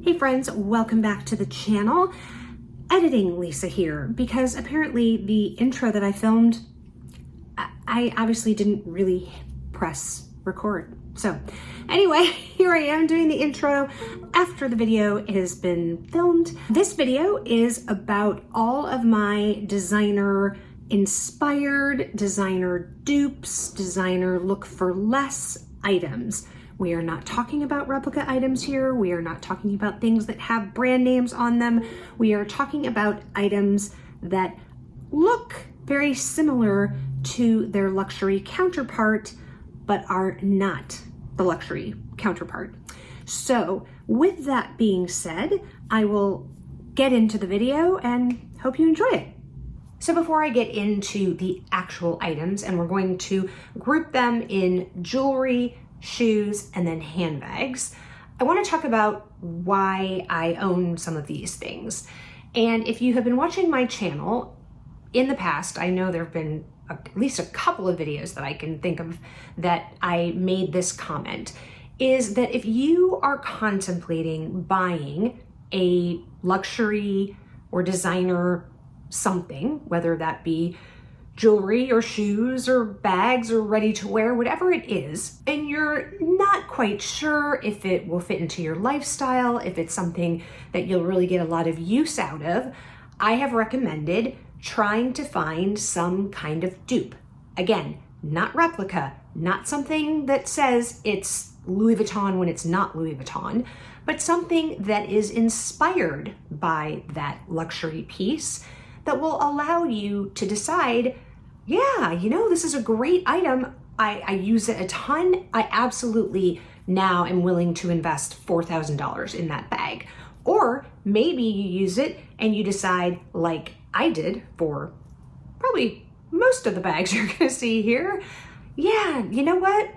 Hey friends, welcome back to the channel. Editing Lisa here, because apparently the intro that I filmed, I obviously didn't really press record. So anyway, here I am doing the intro after the video has been filmed. This video is about all of my designer inspired, designer dupes, designer look for less items. We are not talking about replica items here. We are not talking about things that have brand names on them. We are talking about items that look very similar to their luxury counterpart, but are not the luxury counterpart. So with that being said, I will get into the video and hope you enjoy it. So before I get into the actual items, and we're going to group them in jewelry, shoes, and then handbags, I want to talk about why I own some of these things. And if you have been watching my channel in the past, I know there have been at least a couple of videos that I can think of that I made this comment, is that if you are contemplating buying a luxury or designer something, whether that be jewelry or shoes or bags or ready to wear, whatever it is, and you're not quite sure if it will fit into your lifestyle, if it's something that you'll really get a lot of use out of, I have recommended trying to find some kind of dupe. Again, not replica, not something that says it's Louis Vuitton when it's not Louis Vuitton, but something that is inspired by that luxury piece that will allow you to decide, yeah, you know, this is a great item. I use it a ton. I absolutely now am willing to invest $4,000 in that bag. Or maybe you use it and you decide, like I did for probably most of the bags you're gonna see here, yeah, you know what?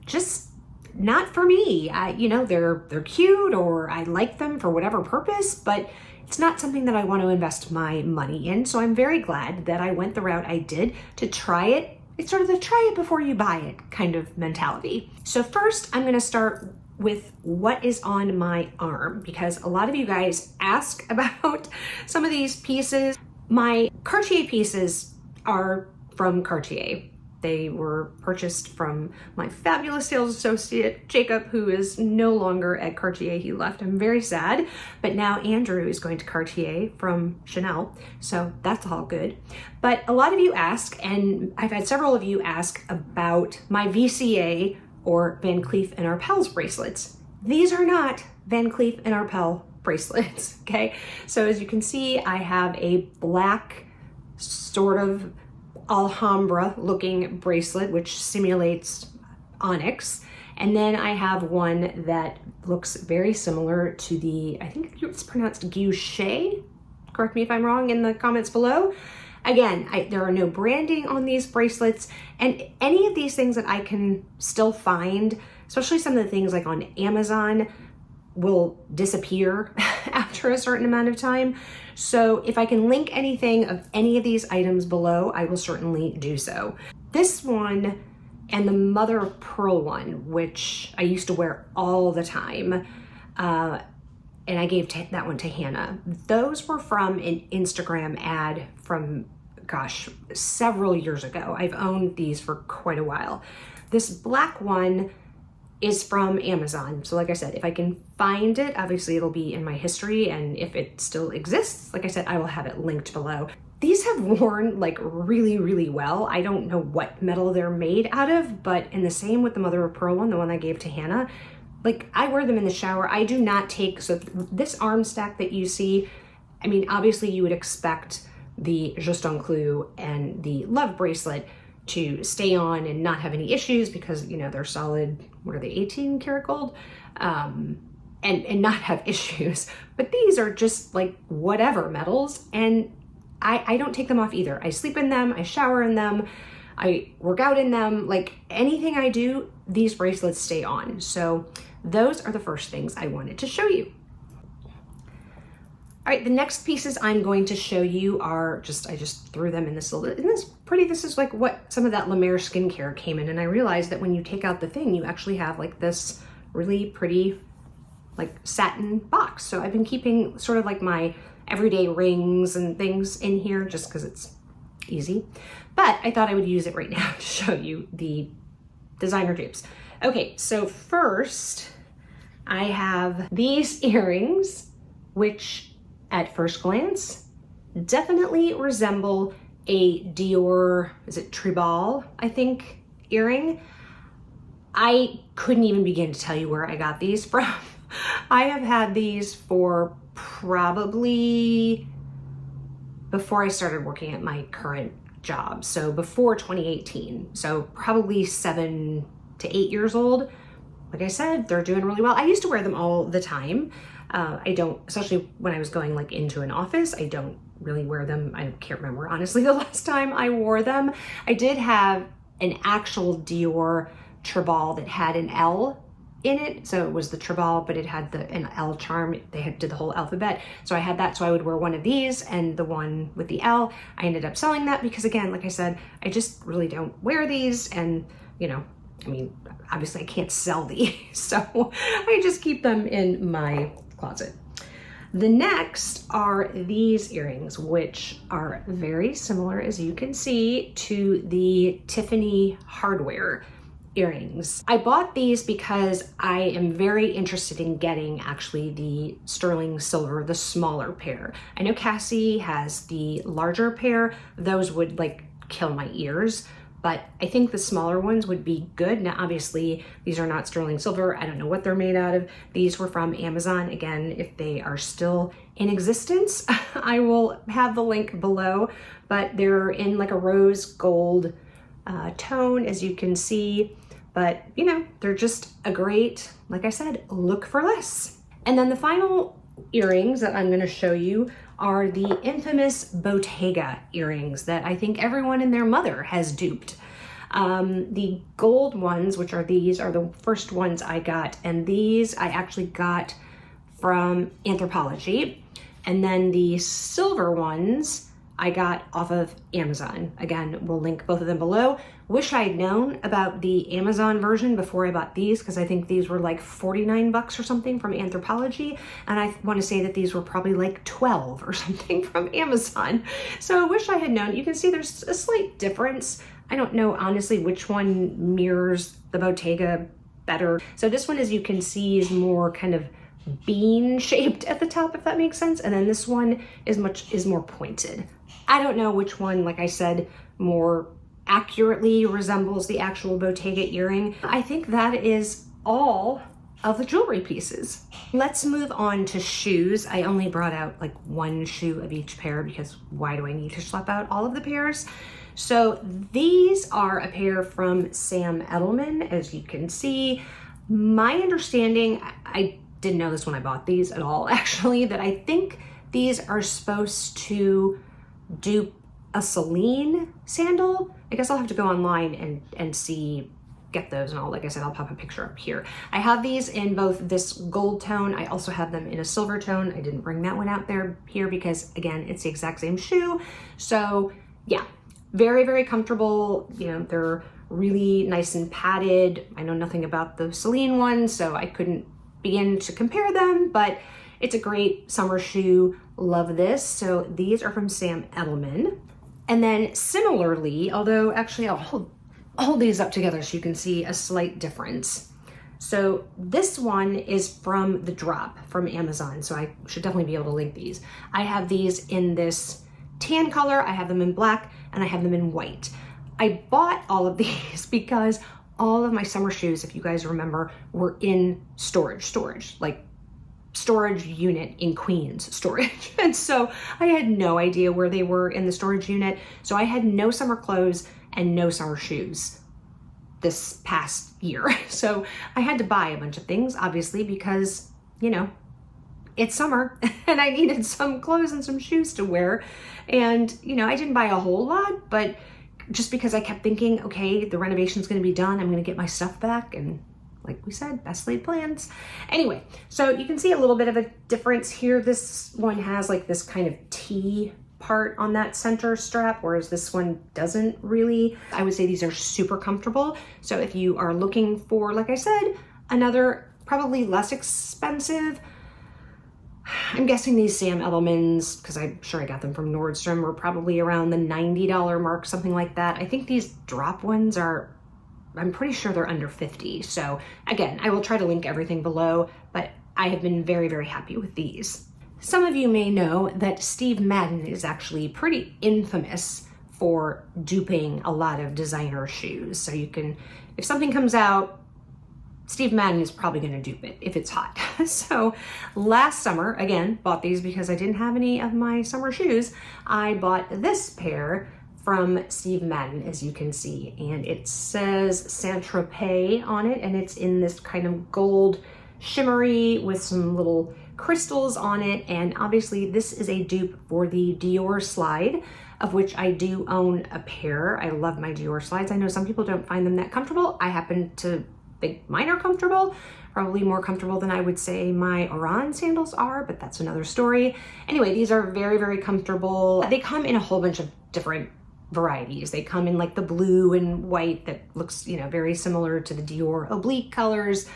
Just not for me. They're cute, or I like them for whatever purpose, but it's not something that I want to invest my money in. So I'm very glad that I went the route I did to try it. It's sort of the try it before you buy it kind of mentality. So first I'm going to start with what is on my arm, because a lot of you guys ask about some of these pieces. My Cartier pieces are from Cartier. They were purchased from my fabulous sales associate, Jacob, who is no longer at Cartier. He left. I'm very sad. But now Andrew is going to Cartier from Chanel. So that's all good. But a lot of you ask, and I've had several of you ask about my VCA or Van Cleef & Arpels bracelets. These are not Van Cleef & Arpels bracelets, okay? So as you can see, I have a black sort of Alhambra looking bracelet which simulates onyx, and then I have one that looks very similar to the, I think it's pronounced guichet, correct me if I'm wrong in the comments below. Again, there are no branding on these bracelets, and any of these things that I can still find, especially some of the things like on Amazon, will disappear after a certain amount of time. So if I can link anything of any of these items below, I will certainly do so. This one and the mother of pearl one, which I used to wear all the time, and I gave that one to Hannah. Those were from an Instagram ad from, gosh, several years ago. I've owned these for quite a while. This black one is from Amazon. So like I said, if I can find it, obviously it'll be in my history, and if it still exists, like I said, I will have it linked below. These have worn like really, really well. I don't know what metal they're made out of, but in the same with the mother of pearl one, the one I gave to Hannah, like I wear them in the shower. I do not take, so this arm stack that you see, I mean, obviously you would expect the Juste un Clou and the Love bracelet to stay on and not have any issues, because you know they're solid, what are they, 18 karat gold, and not have issues. But these are just like whatever metals, and I don't take them off either. I sleep in them, I shower in them, I work out in them, like anything I do, these bracelets stay on. So those are the first things I wanted to show you. All right, the next pieces I'm going to show you are I just threw them in this little, isn't this pretty? This is like what some of that La Mer skincare came in, and I realized that when you take out the thing, you actually have like this really pretty like satin box. So I've been keeping sort of like my everyday rings and things in here just because it's easy. But I thought I would use it right now to show you the designer dupes. Okay, so first I have these earrings, which at first glance definitely resemble a Dior, is it Tribal, I think, earring. I couldn't even begin to tell you where I got these from. I have had these for probably before I started working at my current job. So before 2018. So probably 7 to 8 years old. Like I said, they're doing really well. I used to wear them all the time. I don't, especially when I was going like into an office, I don't really wear them. I can't remember honestly the last time I wore them. I did have an actual Dior Tribal that had an L in it. So it was the Tribal, but it had an L charm. They did the whole alphabet. So I had that. So I would wear one of these and the one with the L. I ended up selling that because again, like I said, I just really don't wear these. And you know, I mean, obviously I can't sell these. So I just keep them in my closet. The next are these earrings, which are very similar, as you can see, to the Tiffany hardware earrings. I bought these because I am very interested in getting actually the sterling silver, the smaller pair. I know Cassie has the larger pair. Those would like kill my ears, but I think the smaller ones would be good. Now, obviously, these are not sterling silver. I don't know what they're made out of. These were from Amazon. Again, if they are still in existence, I will have the link below, but they're in like a rose gold tone, as you can see. But, you know, they're just a great, like I said, look for less. And then the final earrings that I'm gonna show you are the infamous Bottega earrings that I think everyone and their mother has duped. The gold ones, which are these, are the first ones I got. And these I actually got from Anthropologie. And then the silver ones I got off of Amazon. Again, we'll link both of them below. Wish I had known about the Amazon version before I bought these, because I think these were like 49 bucks or something from Anthropologie. And I want to say that these were probably like 12 or something from Amazon. So I wish I had known. You can see there's a slight difference. I don't know honestly which one mirrors the Bottega better. So this one, as you can see, is more kind of bean shaped at the top, if that makes sense. And then this one is more pointed. I don't know which one, like I said, more accurately resembles the actual Bottega earring. I think that is all of the jewelry pieces. Let's move on to shoes. I only brought out like one shoe of each pair because why do I need to schlep out all of the pairs? So these are a pair from Sam Edelman, as you can see. My understanding, I didn't know this when I bought these at all, actually, that I think these are supposed to dupe a Celine sandal. I guess I'll have to go online and see, get those and all. Like I said, I'll pop a picture up here. I have these in both this gold tone. I also have them in a silver tone. I didn't bring that one out there here because again, it's the exact same shoe. So yeah, very, very comfortable. You know, they're really nice and padded. I know nothing about the Celine one, so I couldn't begin to compare them, but it's a great summer shoe. Love this. So these are from Sam Edelman. And then similarly, although actually I'll hold these up together so you can see a slight difference. So this one is from The Drop from Amazon. So I should definitely be able to link these. I have these in this tan color, I have them in black, and I have them in white. I bought all of these because all of my summer shoes, if you guys remember, were in storage, like storage unit in Queens storage. And so I had no idea where they were in the storage unit. So I had no summer clothes and no summer shoes this past year. So I had to buy a bunch of things, obviously, because, you know, it's summer and I needed some clothes and some shoes to wear. And, you know, I didn't buy a whole lot, but just because I kept thinking, okay, the renovation's gonna be done, I'm gonna get my stuff back, and like we said, best laid plans. Anyway, so you can see a little bit of a difference here. This one has like this kind of T part on that center strap, whereas this one doesn't really. I would say these are super comfortable. So if you are looking for, like I said, another probably less expensive. I'm guessing these Sam Edelmans, because I'm sure I got them from Nordstrom, were probably around the $90 mark, something like that. I think these drop ones are, I'm pretty sure they're under 50. So again, I will try to link everything below, but I have been very, very happy with these. Some of you may know that Steve Madden is actually pretty infamous for duping a lot of designer shoes. So you can, if something comes out, Steve Madden is probably going to dupe it if it's hot. So last summer, again, bought these because I didn't have any of my summer shoes. I bought this pair from Steve Madden, as you can see, and it says Saint-Tropez on it, and it's in this kind of gold shimmery with some little crystals on it. And obviously this is a dupe for the Dior slide, of which I do own a pair. I love my Dior slides. I know some people don't find them that comfortable. I happen to think mine are comfortable, probably more comfortable than I would say my Oran sandals are, but that's another story. Anyway, these are very, very comfortable. They come in a whole bunch of different varieties. They come in like the blue and white that looks, you know, very similar to the Dior oblique colors.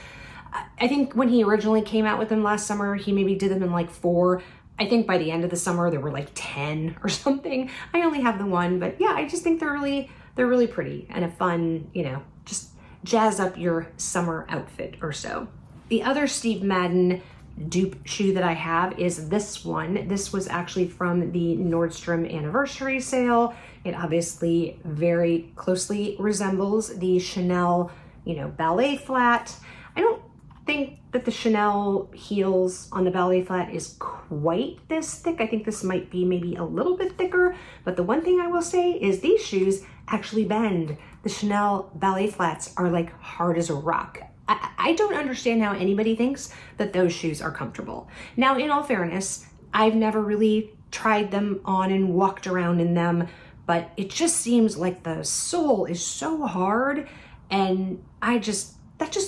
I think when he originally came out with them last summer, he maybe did them in like 4. I think by the end of the summer, there were like 10 or something. I only have the one, but yeah, I just think they're really pretty and a fun, you know, just jazz up your summer outfit or so. The other Steve Madden dupe shoe that I have is this one. This was actually from the Nordstrom anniversary sale. It obviously very closely resembles the Chanel, you know, ballet flat. I don't think that the Chanel heels on the ballet flat is quite this thick. I think this might be maybe a little bit thicker, but the one thing I will say is these shoes actually bend. The Chanel ballet flats are like hard as a rock. I don't understand how anybody thinks that those shoes are comfortable. Now, in all fairness, I've never really tried them on and walked around in them, but it just seems like the sole is so hard, and that just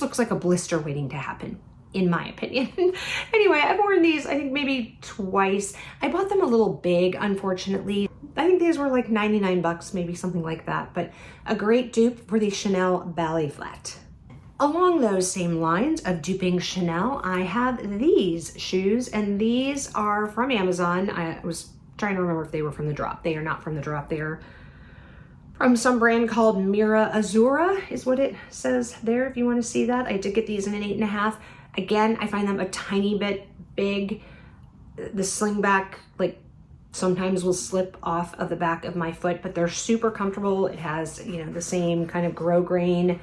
looks like a blister waiting to happen, in my opinion. Anyway, I've worn these, I think maybe twice. I bought them a little big, unfortunately. I think these were like 99 bucks, maybe something like that, but a great dupe for the Chanel ballet flat. Along those same lines of duping Chanel, I have these shoes, and these are from Amazon. I was trying to remember if they were from the drop. They are not from the drop. They are from some brand called Mira Azura is what it says there, if you want to see that. I did get these in an 8.5. Again, I find them a tiny bit big. The slingback, like, sometimes will slip off of the back of my foot, but they're super comfortable. It has, you know, the same kind of grosgrain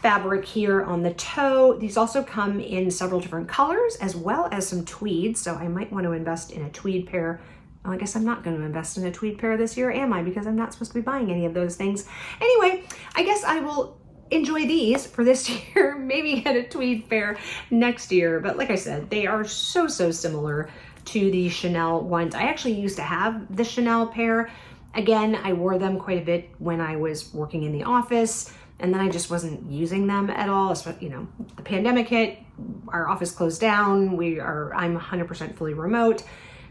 fabric here on the toe. These also come in several different colors as well as some tweeds, so I might want to invest in a tweed pair. Well, I guess I'm not going to invest in a tweed pair this year, am I? Because I'm not supposed to be buying any of those things. Anyway, I guess I will enjoy these for this year, maybe get a tweed pair next year. But like I said, they are so similar to the Chanel ones. I actually used to have the Chanel pair. Again, I wore them quite a bit when I was working in the office, and then I just wasn't using them at all. You know, the pandemic hit, our office closed down, I'm 100% fully remote.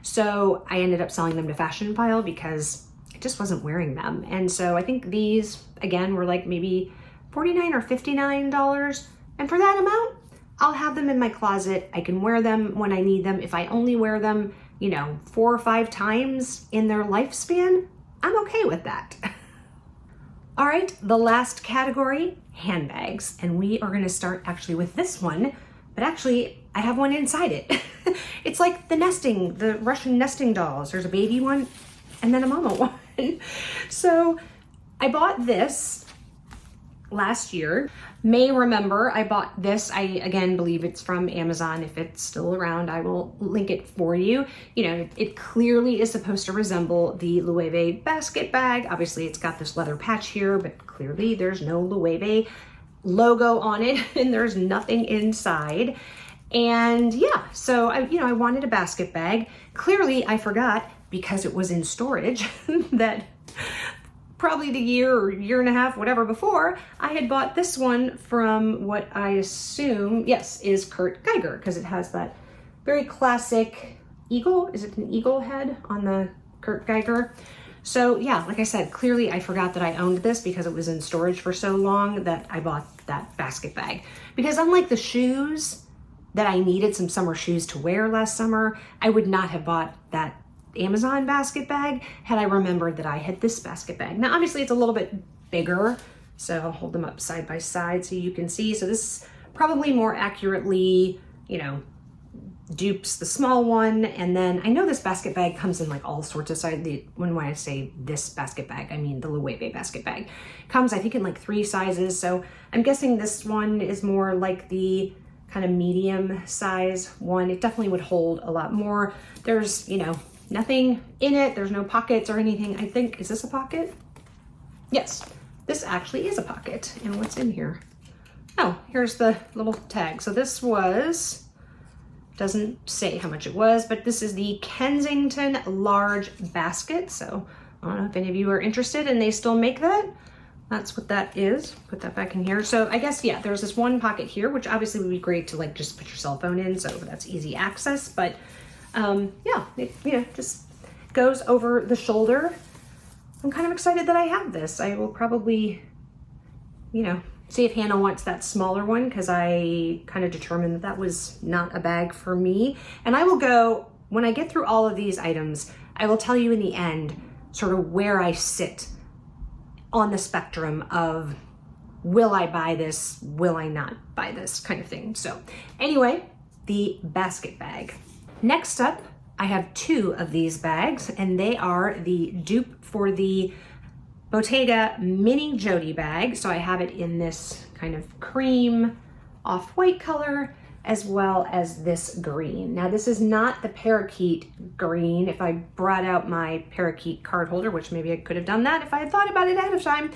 So I ended up selling them to Fashion File because I just wasn't wearing them. And so I think these, again, were like maybe $49 or $59. And for that amount, I'll have them in my closet. I can wear them when I need them. If I only wear them, you know, 4 or 5 times in their lifespan, I'm okay with that. All right, the last category, handbags. And we are gonna start actually with this one, but actually I have one inside it. It's like the Russian nesting dolls. There's a baby one and then a mama one. So I bought this last year. May remember I bought this. I again believe it's from Amazon. If it's still around, I will link it for you. You know, it clearly is supposed to resemble the Loewe basket bag. Obviously it's got this leather patch here, but clearly there's no Loewe logo on it and there's nothing inside. And yeah, so I wanted a basket bag. Clearly I forgot, because it was in storage, that probably the year or year and a half, whatever before, I had bought this one from what I assume, yes, is Kurt Geiger, because it has that very classic eagle. Is it an eagle head on the Kurt Geiger? So yeah, like I said, clearly I forgot that I owned this because it was in storage for so long that I bought that basket bag. Because unlike the shoes, that I needed some summer shoes to wear last summer, I would not have bought that Amazon basket bag had I remembered that I had this basket bag. Now, obviously it's a little bit bigger, so I'll hold them up side by side so you can see. So this is probably more accurately, you know, Dupes, the small one. And then I know this basket bag comes in like all sorts of sizes. When I say this basket bag, I mean the Loewe basket bag. Comes, I think, in like 3 sizes. So I'm guessing this one is more like the kind of medium size one. It definitely would hold a lot more. There's, you know, nothing in it. There's no pockets or anything. I think, is this a pocket? Yes, this actually is a pocket. And what's in here? Oh, here's the little tag. So this was, doesn't say how much it was, but this is the Kensington large basket. So I don't know if any of you are interested and they still make that. That's what that is. Put that back in here. So I guess, yeah, there's this one pocket here, which obviously would be great to like just put your cell phone in. So that's easy access, but yeah, it, you know, just goes over the shoulder. I'm kind of excited that I have this. I will probably, you know, see if Hannah wants that smaller one, because I kind of determined that that was not a bag for me. And I will go, when I get through all of these items, I will tell you in the end sort of where I sit on the spectrum of will I buy this, will I not buy this kind of thing. So anyway, the basket bag. Next up, I have 2 of these bags, and they are the dupe for the Bottega Mini Jody bag. So I have it in this kind of cream off-white color, as well as this green. Now this is not the parakeet green. If I brought out my parakeet card holder, which maybe I could have done that if I had thought about it ahead of time,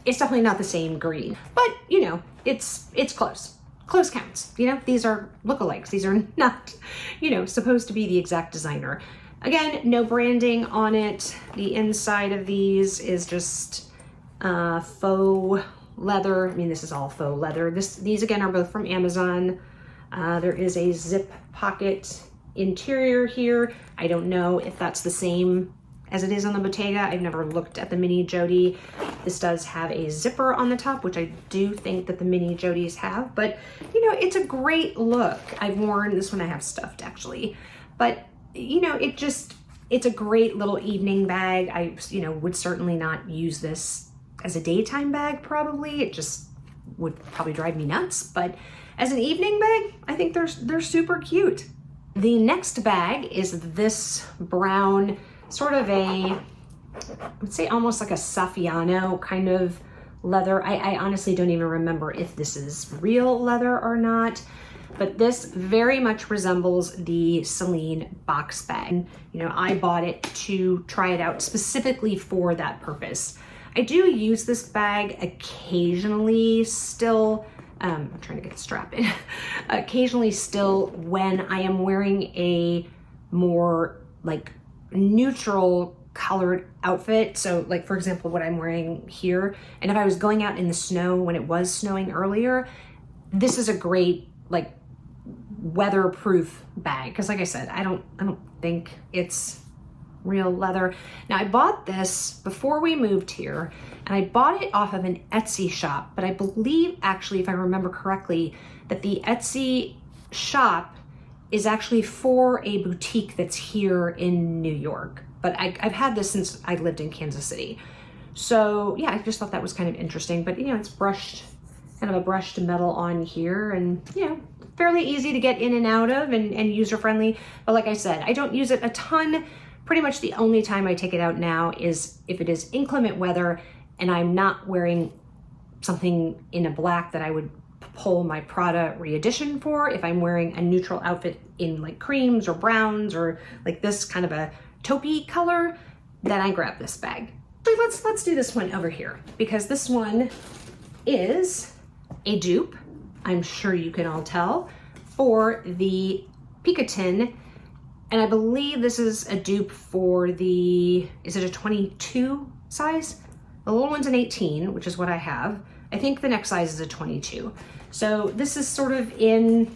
it's definitely not the same green. But you know, it's close. Close counts. You know, these are lookalikes. These are not, you know, supposed to be the exact designer. Again, no branding on it. The inside of these is just faux leather. I mean, this is all faux leather. These again are both from Amazon. There is a zip pocket interior here. I don't know if that's the same as it is on the Bottega. I've never looked at the Mini Jody. This does have a zipper on the top, which I do think that the Mini Jodys have, but you know, it's a great look. I've worn this one, I have stuffed actually, but you know, it's a great little evening bag. I, you know, would certainly not use this as a daytime bag probably. It just would probably drive me nuts, but as an evening bag, I think they're super cute. The next bag is this brown, sort of a, I would say almost like a Saffiano kind of leather. I honestly don't even remember if this is real leather or not, but this very much resembles the Celine box bag. You know, I bought it to try it out specifically for that purpose. I do use this bag occasionally still. I'm trying to get the strap in. Occasionally still when I am wearing a more like neutral colored outfit. So like, for example, what I'm wearing here, and if I was going out in the snow when it was snowing earlier, this is a great like weatherproof bag. Because like I said, I don't think it's real leather. Now I bought this before we moved here, and I bought it off of an Etsy shop, but I believe actually, if I remember correctly, that the Etsy shop is actually for a boutique that's here in New York. But I've had this since I lived in Kansas City. So yeah, I just thought that was kind of interesting, but you know, it's brushed, kind of a brushed metal on here, and you know, fairly easy to get in and out of, and user-friendly. But like I said, I don't use it a ton. Pretty much the only time I take it out now is if it is inclement weather and I'm not wearing something in a black that I would pull my Prada re-edition for. If I'm wearing a neutral outfit in like creams or browns or like this kind of a taupey color, then I grab this bag. Let's do this one over here, because this one is a dupe, I'm sure you can all tell, for the Picotin. And I believe this is a dupe for the, is it a 22 size? The little one's an 18, which is what I have. I think the next size is a 22. So this is sort of in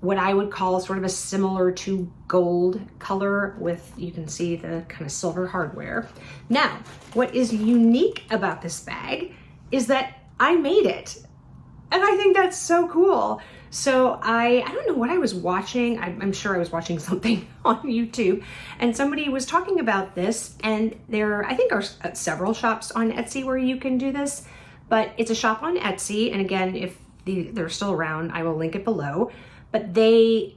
what I would call sort of a similar to gold color with, you can see the kind of silver hardware. Now, what is unique about this bag is that I made it. And I think that's so cool. So I don't know what I was watching. I'm sure I was watching something on YouTube, and somebody was talking about this, and there I think are several shops on Etsy where you can do this, but it's a shop on Etsy, and again, if they're still around, I will link it below. But they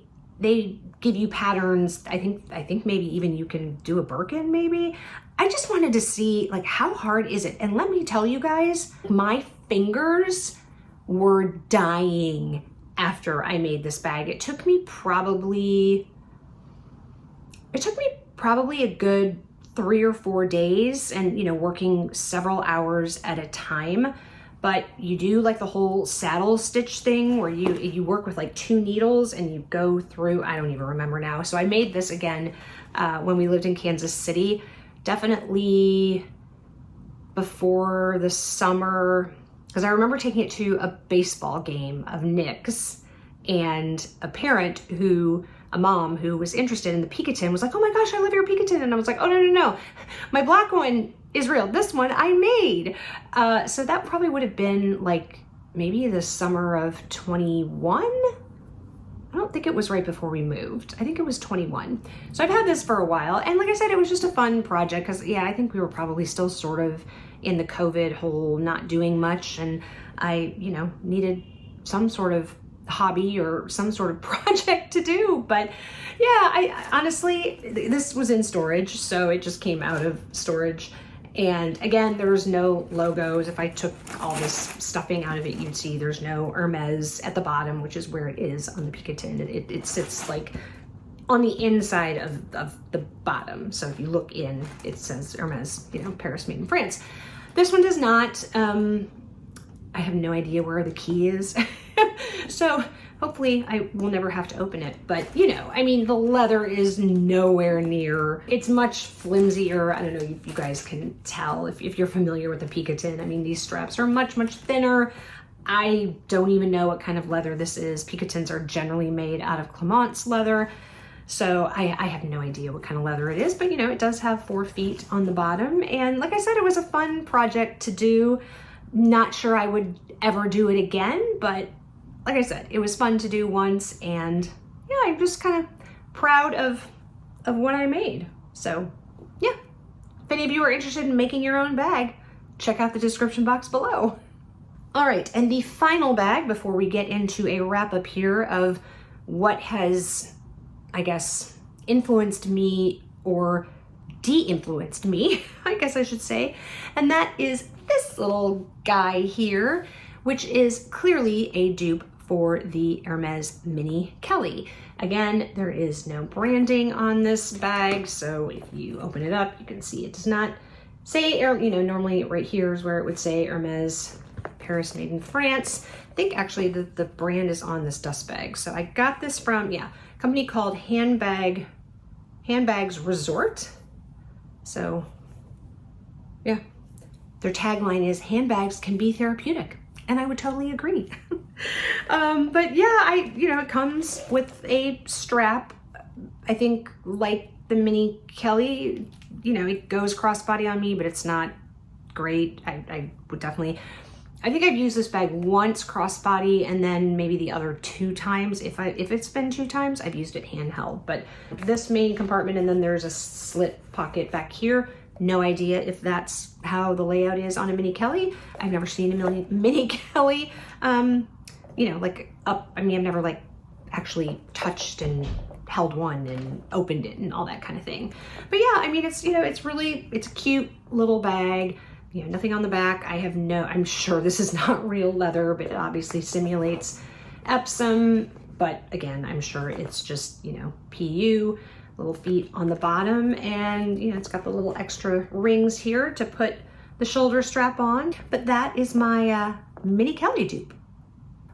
give you patterns. I think maybe even you can do a Birkin maybe. I just wanted to see like how hard is it? And let me tell you guys, my fingers were dying after I made this bag. It took me probably a good 3 or 4 days, and working several hours at a time. But you do like the whole saddle stitch thing where you work with like 2 needles and you go through, I don't even remember now. So I made this again when we lived in Kansas City, definitely before the summer, because I remember taking it to a baseball game of Nick's, and a mom who was interested in the Picotin was like, oh my gosh, I love your Picotin. And I was like, oh no, my black one is real. This one I made. So that probably would have been like maybe the summer of 21. I don't think it was right before we moved. I think it was 21. So I've had this for a while. And like I said, it was just a fun project because I think we were probably still sort of in the COVID whole not doing much. And I, needed some sort of hobby or some sort of project to do. But I honestly, this was in storage. So it just came out of storage. And again, there's no logos. If I took all this stuffing out of it, you'd see there's no Hermes at the bottom, which is where it is on the Picotin. It sits like on the inside of the bottom. So if you look in, it says Hermes, Paris made in France. This one does not. I have no idea where the key is. So hopefully I will never have to open it. But the leather is nowhere near. It's much flimsier. I don't know if you guys can tell if you're familiar with the Picotin. I mean, these straps are much thinner. I don't even know what kind of leather this is. Picotins are generally made out of Clement's leather. So I have no idea what kind of leather it is, but it does have 4 feet on the bottom. And like I said, it was a fun project to do. Not sure I would ever do it again, but like I said, it was fun to do once, and I'm just kind of proud of what I made. So if any of you are interested in making your own bag, check out the description box below. All right, and the final bag before we get into a wrap up here of what has, I guess, influenced me or de-influenced me, I guess I should say, and that is this little guy here, which is clearly a dupe for the Hermes Mini Kelly. Again, there is no branding on this bag, so if you open it up, you can see it does not say, normally right here is where it would say Hermes Paris made in France. I think actually the brand is on this dust bag. So I got this from, a company called Handbags Resort. So their tagline is handbags can be therapeutic. And I would totally agree. But it comes with a strap. I think like the Mini Kelly, it goes crossbody on me, but it's not great. I would definitely, I think I've used this bag once crossbody, and then maybe the other 2 times. If it's been 2 times, I've used it handheld. But this main compartment, and then there's a slit pocket back here. No idea if that's how the layout is on a Mini Kelly. I've never seen a Mini Kelly, like up. I mean, I've never like actually touched and held one and opened it and all that kind of thing. But it's, it's a cute little bag. Nothing on the back. I'm sure this is not real leather, but it obviously simulates Epsom. But again, I'm sure it's just, PU. Little feet on the bottom, and it's got the little extra rings here to put the shoulder strap on. But that is my Mini Kelly dupe.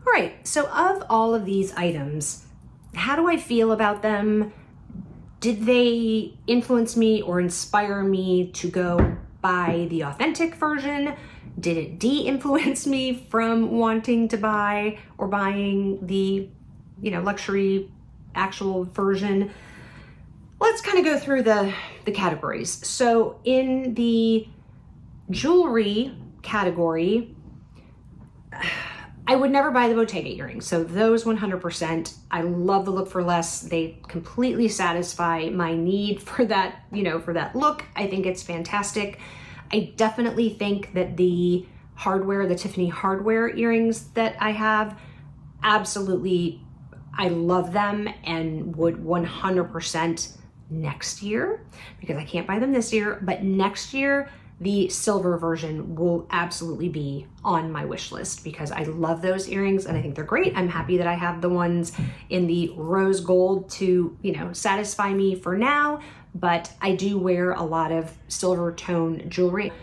All right, so of all of these items, how do I feel about them? Did they influence me or inspire me to go buy the authentic version? Did it de-influence me from wanting to buy or buying the luxury actual version? Let's kind of go through the categories. So in the jewelry category, I would never buy the Bottega earrings. So those 100%, I love the look for less. They completely satisfy my need for that, for that look. I think it's fantastic. I definitely think that the hardware, the Tiffany hardware earrings that I have, absolutely, I love them and would 100% next year, because I can't buy them this year, but next year, the silver version will absolutely be on my wish list because I love those earrings and I think they're great. I'm happy that I have the ones in the rose gold to, satisfy me for now, but I do wear a lot of silver tone jewelry.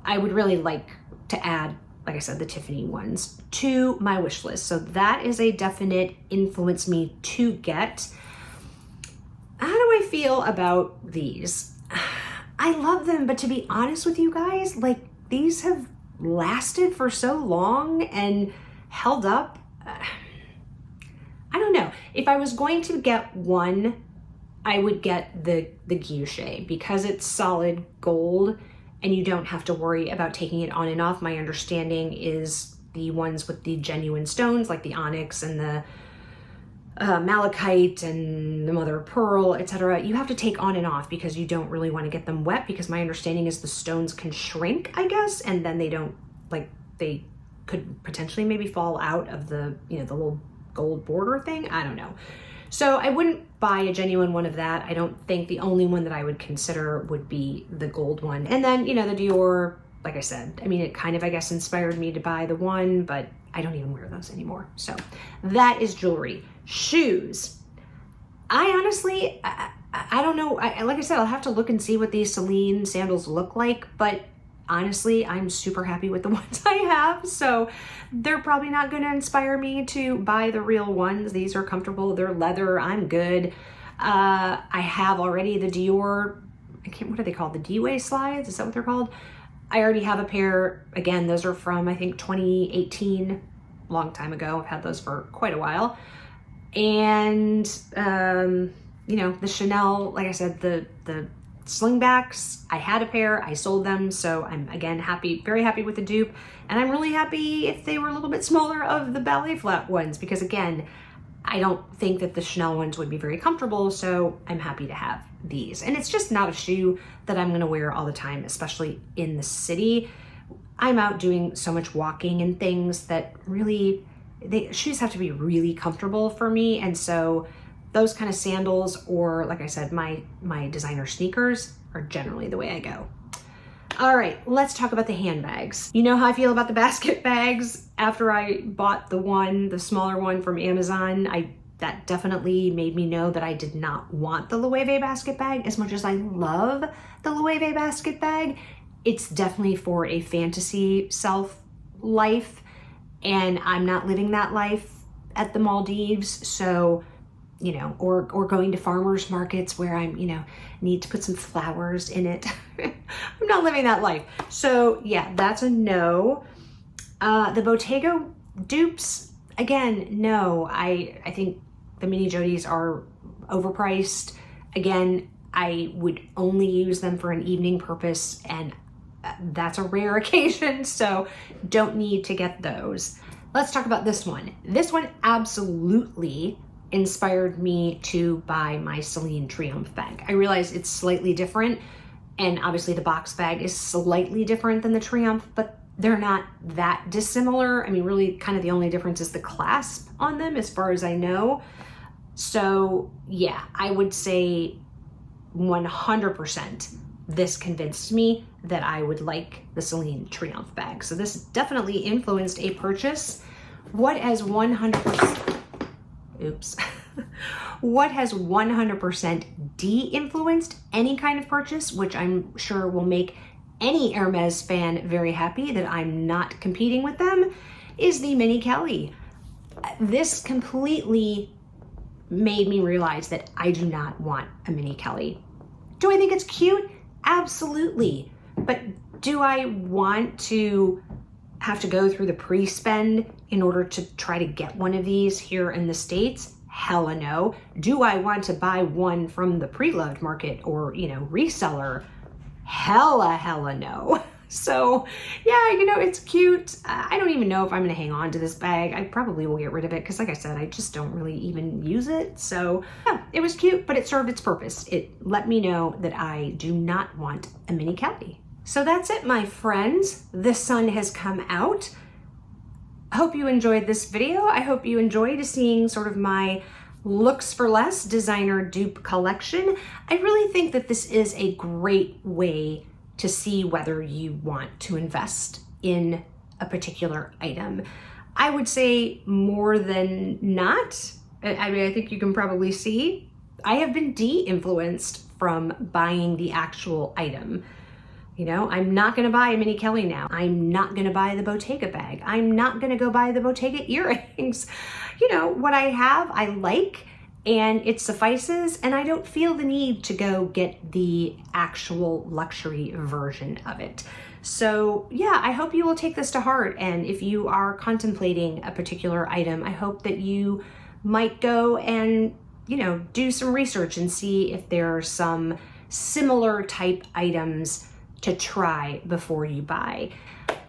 I would really like to add, like I said, the Tiffany ones to my wish list. So that is a definite influence me to get. How do I feel about these? I love them, but to be honest with you guys, like these have lasted for so long and held up. I don't know. If I was going to get one, I would get the guilloche because it's solid gold and you don't have to worry about taking it on and off. My understanding is the ones with the genuine stones, like the onyx and the malachite and the mother of pearl, etc., you have to take on and off because you don't really want to get them wet, because my understanding is the stones can shrink, I guess, and then they don't, like, they could potentially maybe fall out of the, the little gold border thing. I don't know. So I wouldn't buy a genuine one of that. I don't think. The only one that I would consider would be the gold one. And then, the Dior, like I said, I mean, it kind of, I guess, inspired me to buy the one, but I don't even wear those anymore. So that is jewelry. Shoes. I honestly, I don't know. Like I said, I'll have to look and see what these Celine sandals look like, but honestly, I'm super happy with the ones I have. So they're probably not going to inspire me to buy the real ones. These are comfortable. They're leather. I'm good. I have already the Dior, what are they called? The D-Way slides? Is that what they're called? I already have a pair. Again, those are from, I think, 2018, long time ago. I've had those for quite a while. And, the Chanel, like I said, the slingbacks, I had a pair, I sold them. So I'm, again, very happy with the dupe. And I'm really happy if they were a little bit smaller of the ballet flat ones, because again, I don't think that the Chanel ones would be very comfortable. So I'm happy to have these. And it's just not a shoe that I'm going to wear all the time, especially in the city. I'm out doing so much walking and things that really, shoes have to be really comfortable for me. And so those kind of sandals, or like I said, my designer sneakers are generally the way I go. All right, let's talk about the handbags. You know how I feel about the basket bags. After I bought the smaller one from Amazon, that definitely made me know that I did not want the Loewe basket bag. As much as I love the Loewe basket bag, it's definitely for a fantasy life, and I'm not living that life at the Maldives. So, or going to farmers markets where I'm, need to put some flowers in it. I'm not living that life. So yeah, that's a no. The Bottega dupes, again, no. I think the mini Jodies are overpriced. Again, I would only use them for an evening purpose, and that's a rare occasion, so don't need to get those. Let's talk about this one. This one absolutely inspired me to buy my Celine Triomphe bag. I realize it's slightly different, and obviously the box bag is slightly different than the Triomphe, but they're not that dissimilar. I mean, really kind of the only difference is the clasp on them, as far as I know. So yeah, I would say 100% this convinced me that I would like the Celine Triomphe bag. So this definitely influenced a purchase. What has 100%, what has 100% de-influenced any kind of purchase, which I'm sure will make any Hermes fan very happy that I'm not competing with them, is the Mini Kelly. This completely made me realize that I do not want a Mini Kelly. Do I think it's cute? Absolutely. But do I want to have to go through the pre-spend in order to try to get one of these here in the States? Hella no. Do I want to buy one from the pre-loved market or, reseller? Hella no. So yeah, it's cute. I don't even know if I'm gonna hang on to this bag. I probably will get rid of it because like I said, I just don't really even use it. So yeah, it was cute, but it served its purpose. It let me know that I do not want a mini Kelly. So that's it, my friends. The sun has come out. I hope you enjoyed this video. I hope you enjoyed seeing sort of my Looks for Less designer dupe collection. I really think that this is a great way to see whether you want to invest in a particular item. I would say more than not. I mean, I think you can probably see I have been de-influenced from buying the actual item. I'm not gonna buy a mini Kelly now. I'm not gonna buy the Bottega bag. I'm not gonna go buy the Bottega earrings. What I have, I like, and it suffices, and I don't feel the need to go get the actual luxury version of it. So yeah, I hope you will take this to heart, and if you are contemplating a particular item, I hope that you might go and, do some research and see if there are some similar type items to try before you buy.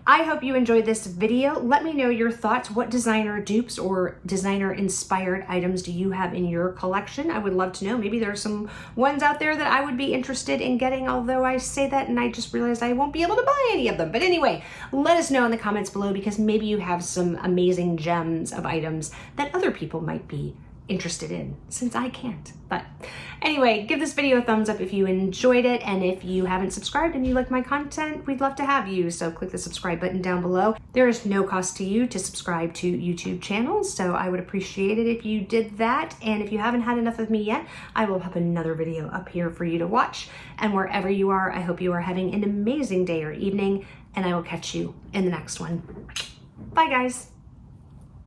I hope you enjoyed this video. Let me know your thoughts. What designer dupes or designer inspired items do you have in your collection? I would love to know. Maybe there are some ones out there that I would be interested in getting, although I say that and I just realized I won't be able to buy any of them. But anyway, let us know in the comments below because maybe you have some amazing gems of items that other people might be interested in, since I can't. But anyway, give this video a thumbs up if you enjoyed it, and if you haven't subscribed and you like my content, we'd love to have you, so click the subscribe button down below. There is no cost to you to subscribe to YouTube channels, so I would appreciate it if you did that. And if you haven't had enough of me yet, I will have another video up here for you to watch. And wherever you are, I hope you are having an amazing day or evening, and I will catch you in the next one. Bye guys.